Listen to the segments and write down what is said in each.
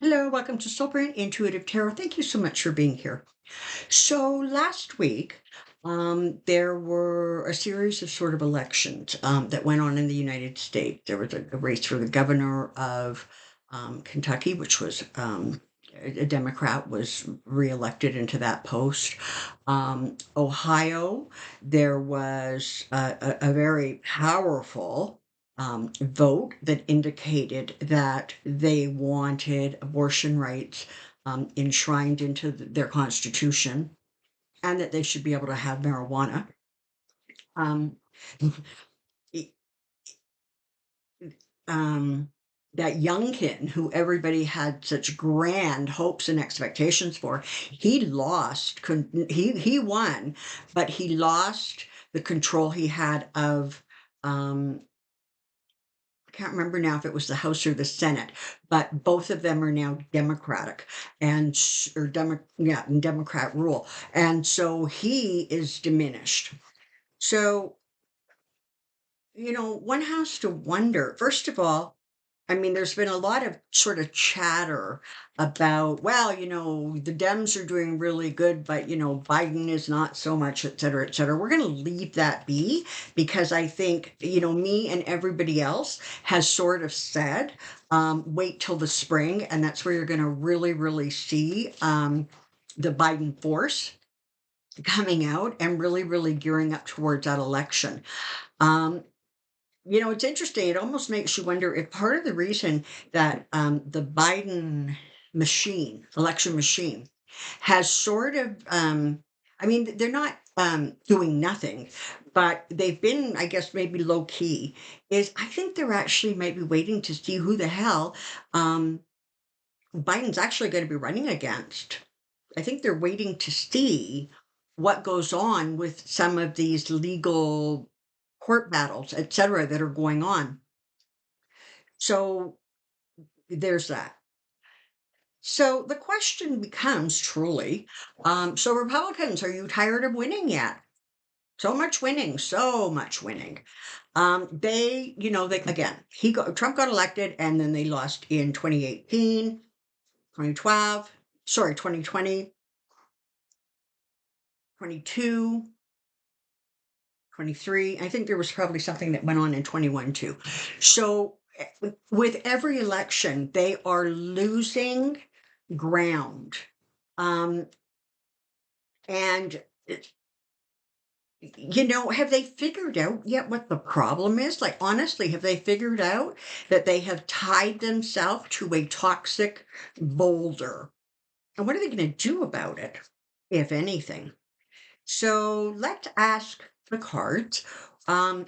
Hello, welcome to Soulprint Intuitive Tarot. Thank you so much for being here. So last week, there were a series of sort of elections that went on in the United States. There was a race for the governor of Kentucky, which was a Democrat, was reelected into that post. Ohio, there was a very powerful vote that indicated that they wanted abortion rights enshrined into their constitution and that they should be able to have marijuana. Um, e- um, that Youngkin, who everybody had such grand hopes and expectations for, he lost. He won, but he lost the control he had of. I can't remember now if it was the House or the Senate, but both of them are now Democratic and yeah, in Democrat rule, and so he is diminished. So one has to wonder, first of all, I mean, there's been a lot of sort of chatter about, well, the Dems are doing really good, but, Biden is not so much, et cetera, et cetera. We're going to leave that be because I think, me and everybody else has sort of said, wait till the spring. And that's where you're going to really, really see the Biden force coming out and really, really gearing up towards that election. Um, it's interesting. It almost makes you wonder if part of the reason that the Biden election machine, has sort of, I mean, they're not doing nothing, but they've been, I guess, maybe low key, is I think they're actually maybe waiting to see who the hell um, Biden's actually going to be running against. I think they're waiting to see what goes on with some of these legal court battles, et cetera, that are going on. So there's that. So the question becomes truly, so Republicans, are you tired of winning yet? So much winning, so much winning. They again, Trump got elected and then they lost in 2018, 2012, sorry, 2020, 22, 23. I think there was probably something that went on in 21 too. So with every election, they are losing ground. Um, and have they figured out yet what the problem is? Like, honestly, have they figured out that they have tied themselves to a toxic boulder? And what are they going to do about it, if anything? So let's ask the cards. Um,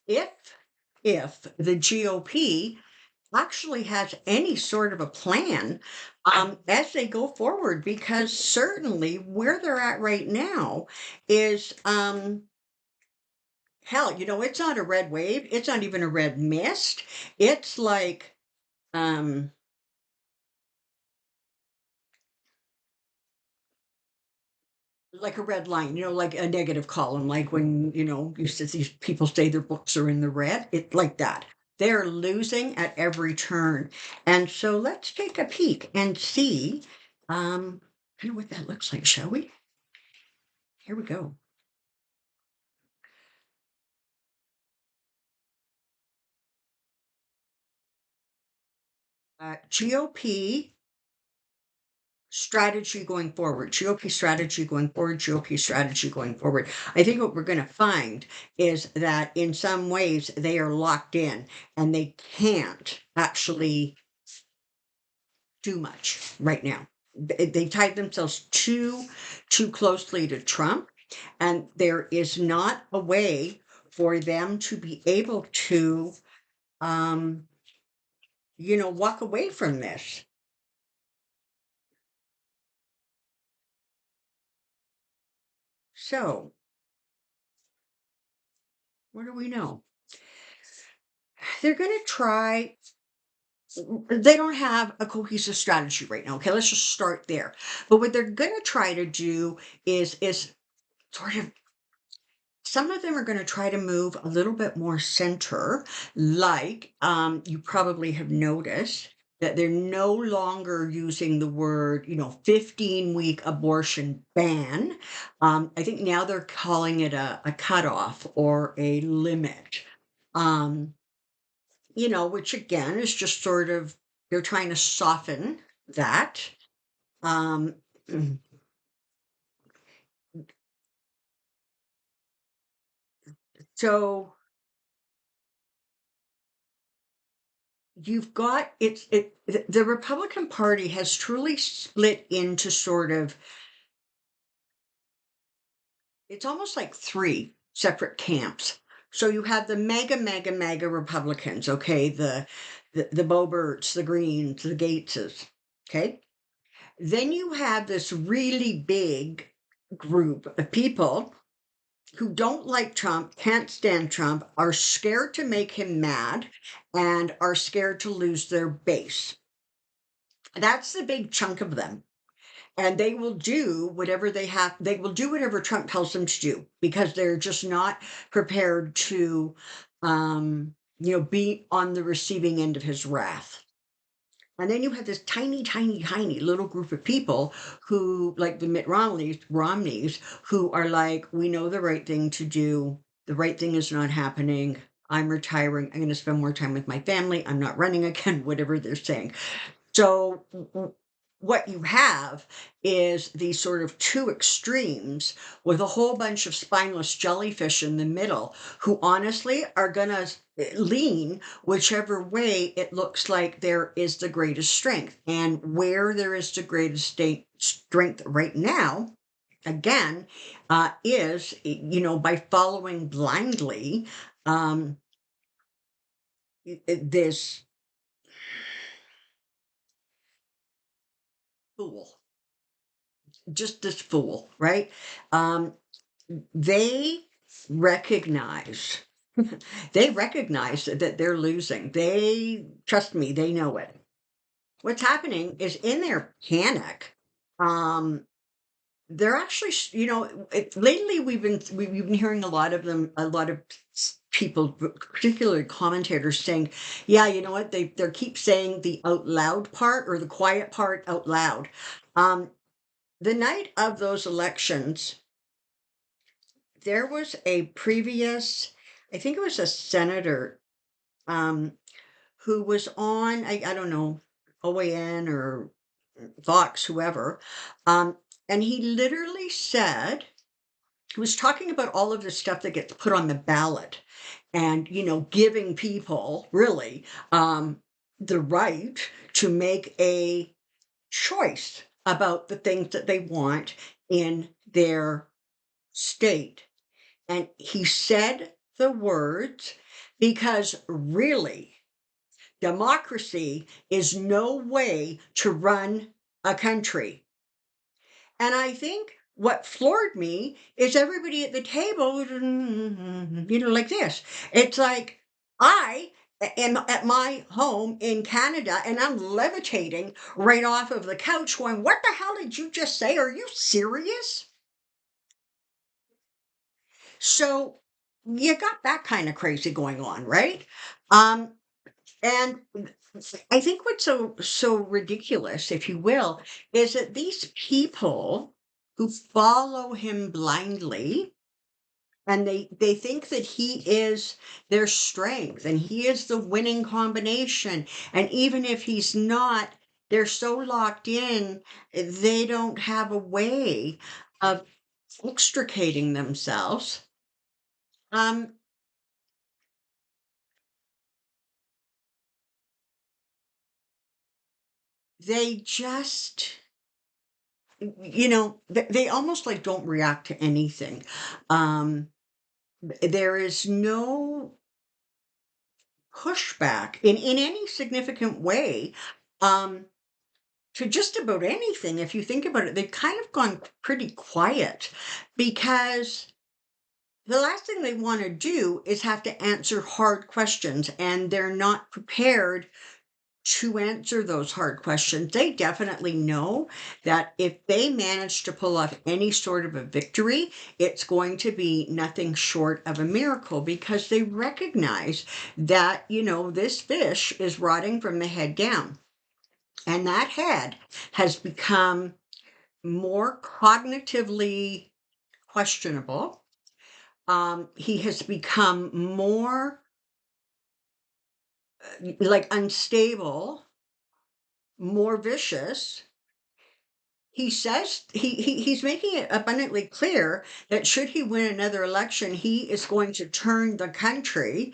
if if the GOP actually has any sort of a plan as they go forward, because certainly where they're at right now is hell, it's not a red wave, it's not even a red mist. It's um like a red line, like a negative column, like when, you said these people say their books are in the red, it like that. They're losing at every turn. And so let's take a peek and see kind of what that looks like, shall we? Here we go. GOP strategy going forward, GOP strategy going forward, GOP strategy going forward. I think what we're going to find is that in some ways they are locked in and they can't actually do much right now. They tied themselves too closely to Trump, and there is not a way for them to be able to, um, walk away from this. So, what do we know? They're going to try. They don't have a cohesive strategy right now. Okay, let's just start there. But what they're going to try to do is sort of, some of them are going to try to move a little bit more center, like you probably have noticed. that they're no longer using the word, 15-week abortion ban. I think now they're calling it a cutoff or a limit. Um, which again is just sort of they're trying to soften that. Um, so you've got the Republican Party has truly split into sort of it's almost like 3 separate camps. So you have the mega Republicans, okay, the Boberts, the Greens, the Gateses, okay? Then you have this really big group of people who don't like Trump, can't stand Trump, are scared to make him mad, and are scared to lose their base. That's the big chunk of them. And they will do whatever Trump tells them to do because they're just not prepared to, be on the receiving end of his wrath. And then you have this tiny little group of people who, like the Romneys, who are like, we know the right thing to do. The right thing is not happening. I'm retiring. I'm going to spend more time with my family. I'm not running again, whatever they're saying. So what you have is these sort of two extremes with a whole bunch of spineless jellyfish in the middle who honestly are going to lean whichever way it looks like there is the greatest strength. And where there is the greatest strength right now, again, is, by following blindly um, this fool, just this fool, right? Um, they recognize they recognize that they're losing. They trust me, they know it. What's happening is in their panic, um, they're actually, lately we've been hearing a lot of people, particularly commentators, saying, "Yeah, you know what? They keep saying the out loud part or the quiet part out loud." Um, the night of those elections, there was a previous, I think it was a senator, um, who was on, I don't know, OAN or Vox, whoever, um, and he literally said, he was talking about all of the stuff that gets put on the ballot and, giving people really the right to make a choice about the things that they want in their state. And he said the words because really, democracy is no way to run a country. And I think what floored me is everybody at the table, like this. It's like I am at my home in Canada and I'm levitating right off of the couch going, what the hell did you just say? Are you serious? So you got that kind of crazy going on, right? Um, and I think what's so ridiculous, if you will, is that these people who follow him blindly and they think that he is their strength and he is the winning combination. And even if he's not, they're so locked in, they don't have a way of extricating themselves. Um, they just they almost like don't react to anything. um there is no pushback in any significant way um to just about anything. If you think about it, they've kind of gone pretty quiet because the last thing they want to do is have to answer hard questions, and they're not prepared to answer those hard questions. They definitely know that if they manage to pull off any sort of a victory, it's going to be nothing short of a miracle because they recognize that, this fish is rotting from the head down. And that head has become more cognitively questionable. He has become more like unstable, more vicious. He says he's making it abundantly clear that should he win another election, he is going to turn the country,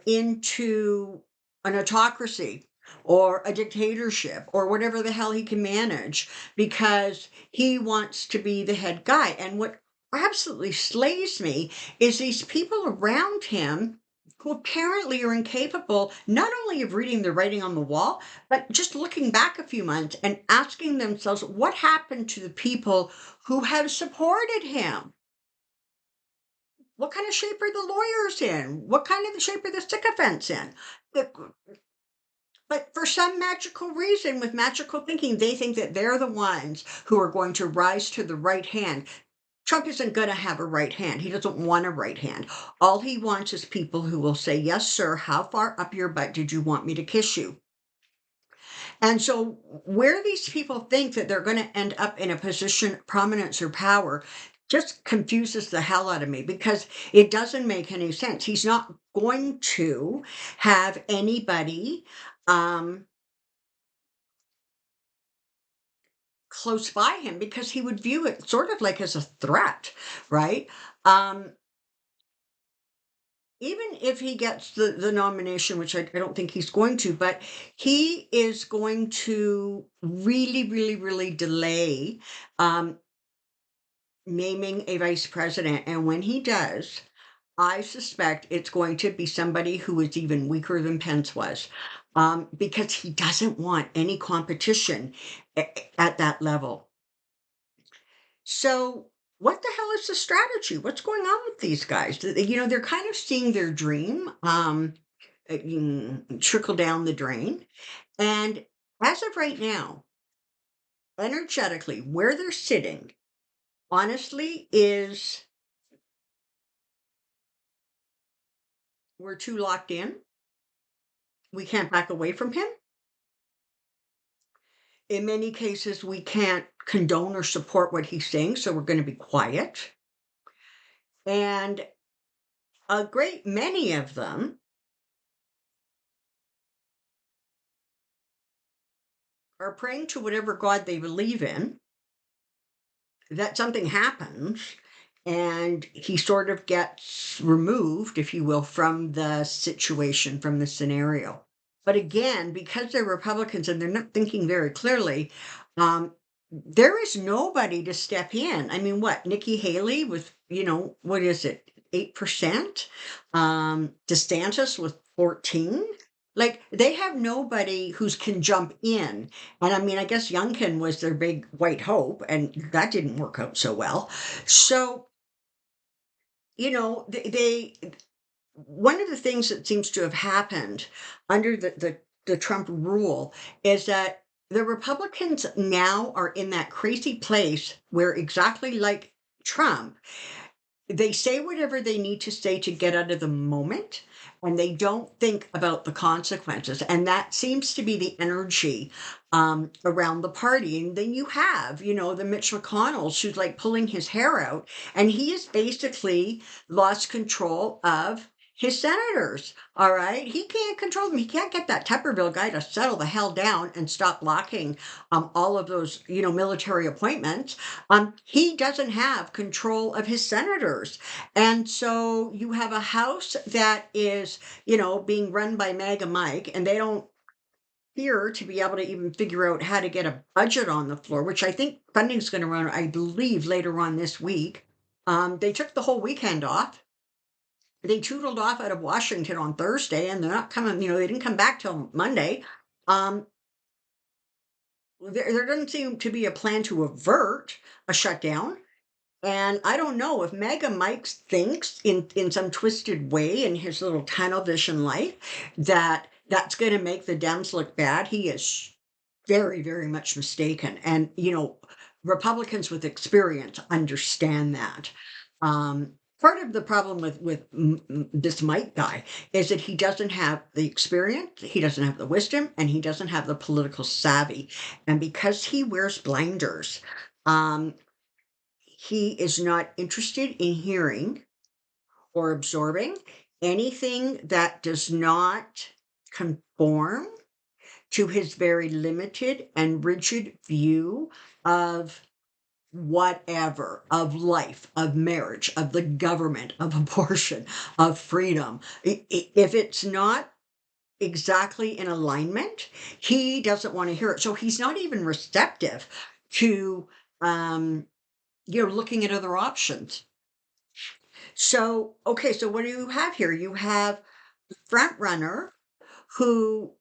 into an autocracy or a dictatorship or whatever the hell he can manage because he wants to be the head guy. And what absolutely slays me is these people around him who apparently are incapable not only of reading the writing on the wall, but just looking back a few months and asking themselves what happened to the people who have supported him? What kind of shape are the lawyers in? What kind of the shape are the sycophants in? The- But for some magical reason, with magical thinking, they think that they're the ones who are going to rise to the right hand. Trump isn't going to have a right hand. He doesn't want a right hand. All he wants is people who will say, "Yes, sir. How far up your butt did you want me to kiss you?" And so, where these people think that they're going to end up in a position of prominence or power just confuses the hell out of me because it doesn't make any sense. He's not going to have anybody um, close by him because he would view it sort of like as a threat, right? Um, Even if he gets the nomination, which I don't think he's going to, but he is going to really, really, really delay um, naming a vice president. And when he does, I suspect it's going to be somebody who is even weaker than Pence was, because he doesn't want any competition at that level. So, what the hell is the strategy? What's going on with these guys? They're kind of seeing their dream trickle down the drain. And as of right now, energetically, where they're sitting, honestly, is we're too locked in. We can't back away from him. In many cases, we can't condone or support what he's saying, so we're going to be quiet. And a great many of them are praying to whatever God they believe in that something happens and he sort of gets removed, if you will, from the situation, from the scenario. But again, because they're Republicans and they're not thinking very clearly, there is nobody to step in. I mean, what, Nikki Haley with, what is it, 8%? DeSantis with 14? Like, they have nobody who's can jump in. And I mean, I guess Youngkin was their big white hope, and that didn't work out so well. So, they one of the things that seems to have happened under the Trump rule is that the Republicans now are in that crazy place where exactly like Trump, they say whatever they need to say to get out of the moment and they don't think about the consequences, and that seems to be the energy around the party. And then you have the Mitch McConnell who's like pulling his hair out, and he has basically lost control of his senators. All right, he can't control them. He can't get that Tupperville guy to settle the hell down and stop blocking all of those military appointments. He doesn't have control of his senators. And so you have a House that is, being run by MAGA Mike, and they don't appear to be able to even figure out how to get a budget on the floor, which I think funding's going to run, I believe, later on this week. They took the whole weekend off. They tootled off out of Washington on Thursday, and they're not coming, they didn't come back till Monday. Um, there doesn't seem to be a plan to avert a shutdown. And I don't know if Mega Mike thinks in some twisted way in his little tunnel vision life that that's going to make the Dems look bad. He is very, very much mistaken. And, Republicans with experience understand that. Part of the problem with this Mike guy is that he doesn't have the experience, he doesn't have the wisdom, and he doesn't have the political savvy. And because he wears blinders, um, he is not interested in hearing or absorbing anything that does not conform to his very limited and rigid view of whatever, of life, of marriage, of the government, of abortion, of freedom. If it's not exactly in alignment, he doesn't want to hear it. So he's not even receptive to, um, looking at other options. So, okay, so what do you have here? You have the front runner who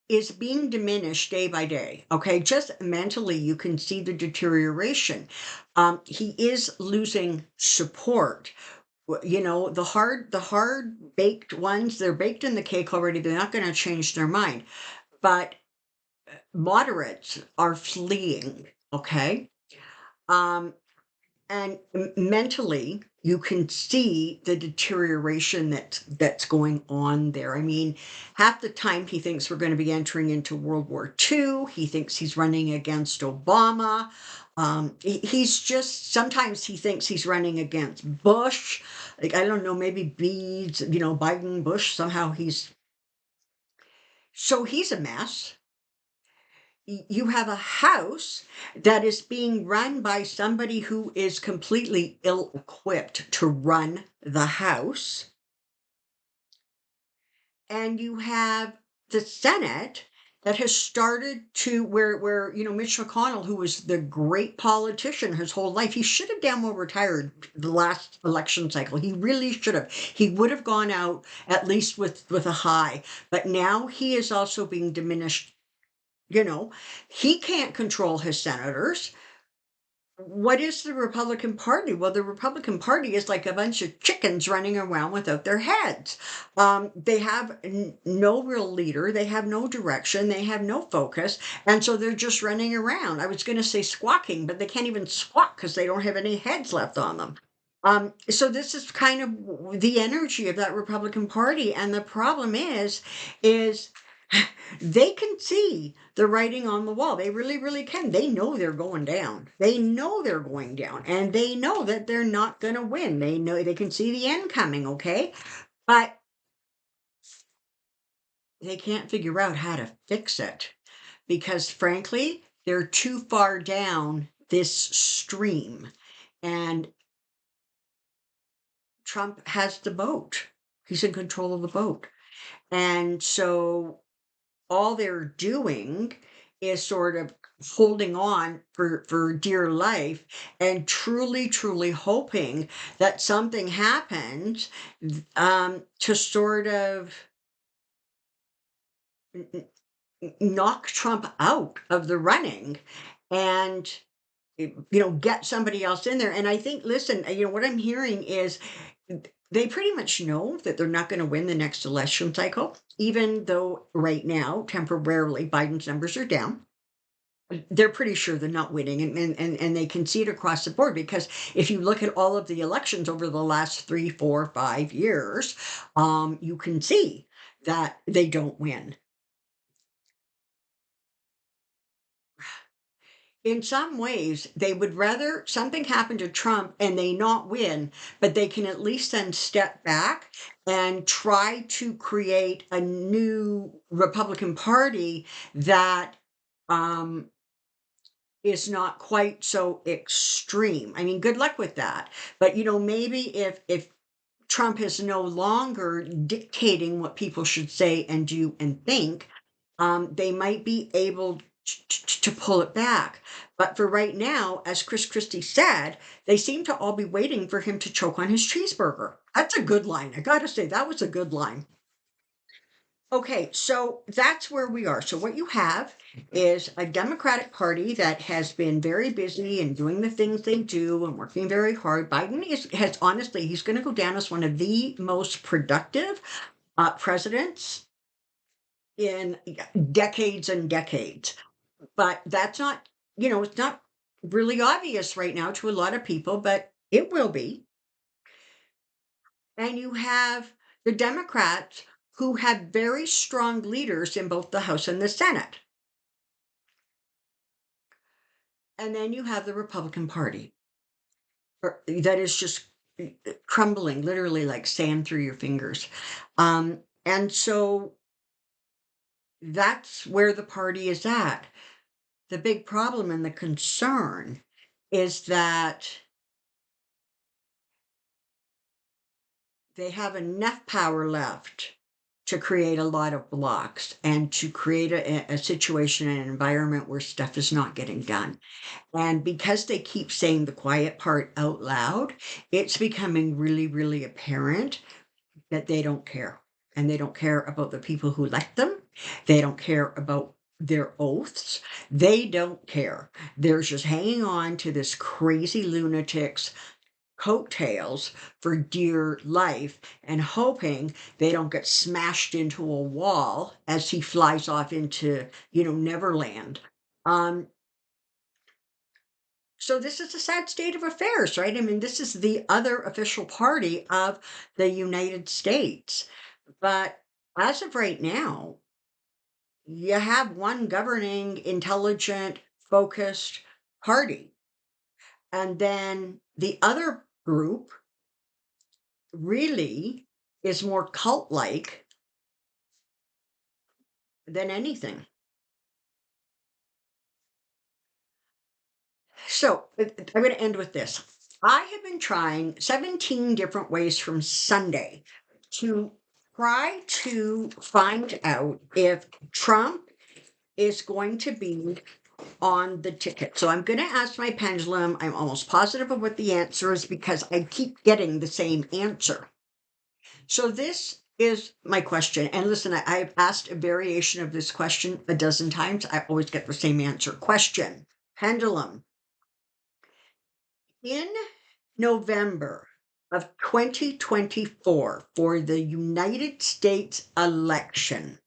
is being diminished day by day. Okay, just mentally, you can see the deterioration. He is losing support. The hard baked ones, they're baked in the cake already. They're not going to change their mind. But moderates are fleeing. Okay. Um, and mentally, you can see the deterioration that's going on there. I mean, half the time he thinks we're going to be entering into World War II. He thinks he's running against Obama. He's just sometimes he thinks he's running against Bush. Like, I don't know, maybe beads, Biden, Bush. Somehow he's a mess. You have a house that is being run by somebody who is completely ill-equipped to run the house, and you have the Senate that has started to where Mitch McConnell, who was the great politician his whole life, he should have damn well retired the last election cycle. He really should have. He would have gone out at least with a high, but now he is also being diminished. You know, he can't control his senators. What is the Republican Party? Well, the Republican Party is like a bunch of chickens running around without their heads. They have no real leader. They have no direction. They have no focus. And so they're just running around. I was going to say squawking, but they can't even squawk because they don't have any heads left on them. So this is kind of the energy of that Republican Party. And the problem is they can see the writing on the wall. They really, really can. They know they're going down. They know they're going down, and they know that they're not going to win. They know they can see the end coming, okay? But they can't figure out how to fix it because, frankly, they're too far down this stream. And Trump has the boat, he's in control of the boat. And so all they're doing is sort of holding on for dear life and truly, truly hoping that something happens to sort of knock Trump out of the running and get somebody else in there. And I think, listen, what I'm hearing is they pretty much know that they're not going to win the next election cycle, even though right now, temporarily, Biden's numbers are down. They're pretty sure they're not winning, and they can see it across the board because if you look at all of the elections over the last 3, 4, 5 years, you can see that they don't win. In some ways, they would rather something happen to Trump and they not win, but they can at least then step back and try to create a new Republican Party that um, is not quite so extreme. I mean, good luck with that. But maybe if Trump is no longer dictating what people should say and do and think, they might be able to pull it back. But for right now, as Chris Christie said, they seem to all be waiting for him to choke on his cheeseburger. That's a good line. I got to say, that was a good line. Okay, so that's where we are. So what you have is a Democratic Party that has been very busy and doing the things they do and working very hard. Biden has honestly, he's going to go down as one of the most productive presidents in decades and decades. But that's not, it's not really obvious right now to a lot of people, but it will be. and you have the Democrats who have very strong leaders in both the House and the Senate. And then you have the Republican Party that is just crumbling, literally like sand through your fingers. And so that's where the party is at. The big problem and the concern is that they have enough power left to create a lot of blocks and to create a situation, an environment where stuff is not getting done. And because they keep saying the quiet part out loud, it's becoming really, really apparent that they don't care. And they don't care about the people who elect them. They don't care about their oaths. They don't care. They're just hanging on to this crazy lunatic's coattails for dear life and hoping they don't get smashed into a wall as he flies off into, Neverland. Um, so this is a sad state of affairs, right? I mean, this is the other official party of the United States. But as of right now, you have one governing, intelligent, focused party. And then the other group really is more cult-like than anything. So I'm going to end with this. I have been trying 17 different ways from Sunday to try to find out if Trump is going to be on the ticket. So I'm going to ask my pendulum. I'm almost positive of what the answer is because I keep getting the same answer. So this is my question. And listen, I've asked a variation of this question a dozen times. I always get the same answer. Question, pendulum. In November of 2024 for the United States election,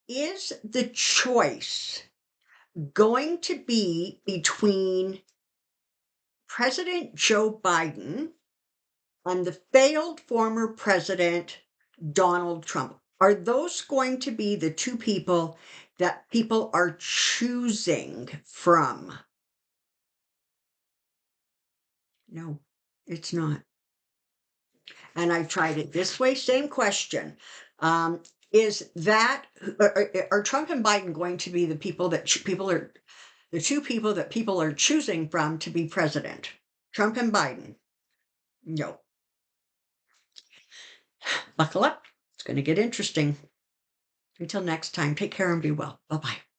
is the choice going to be between President Joe Biden and the failed former president Donald Trump? Are those going to be the two people that people are choosing from? No, it's not. And I've tried it this way, same question. Is that are Trump and Biden going to be the people that people are the two people that people are choosing from to be president? Trump and Biden? No. Buckle up. It's going to get interesting. Until next time, take care and be well. Bye bye.